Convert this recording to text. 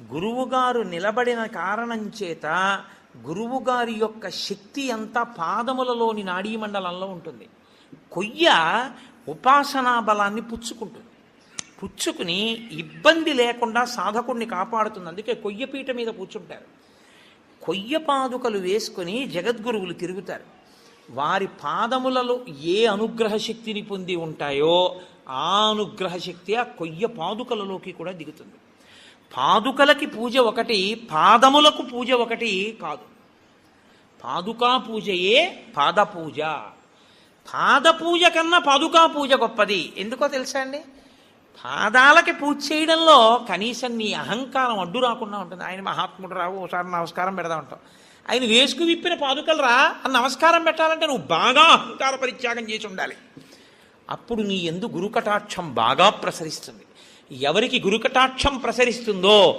గురువుగారు నిలబడిన కారణం చేత గురువుగారి యొక్క శక్తి అంతా పాదములలోని నాడీమండలంలో ఉంటుంది. కొయ్య ఉపాసనా బలాన్ని పుచ్చుకుంటుంది. పుచ్చుకుని ఇబ్బంది లేకుండా సాధకుడిని కాపాడుతుంది. అందుకే కొయ్యపీట మీద కూర్చుంటారు. కొయ్య పాదుకలు వేసుకొని జగద్గురువులు తిరుగుతారు. వారి పాదములలో ఏ అనుగ్రహ శక్తిని పొంది ఉంటాయో ఆ అనుగ్రహ శక్తి ఆ కొయ్య పాదుకలలోకి కూడా దిగుతుంది. పాదుకలకి పూజ ఒకటి, పాదములకు పూజ ఒకటి కాదు. పాదుకా పూజయే పాదపూజ. పాదపూజ కన్నా పాదుకా పూజ గొప్పది. ఎందుకో తెలుసా అండి? పాదాలకి పూజ చేయడంలో కనీసం నీ అహంకారం అడ్డు రాకుండా ఉంటుంది. ఆయన మహాత్ముడు రావు, ఒకసారి నమస్కారం పెడదా ఉంటావు. ఆయన వేసుకు విప్పిన పాదుకలు రా అని నమస్కారం పెట్టాలంటే నువ్వు బాగా అహంకార పరిత్యాగం చేసి ఉండాలి. అప్పుడు నీ యందు గురుకటాక్షం బాగా ప్రసరిస్తుంది. ఎవరికి గురుకటాక్షం ప్రసరిస్తుందో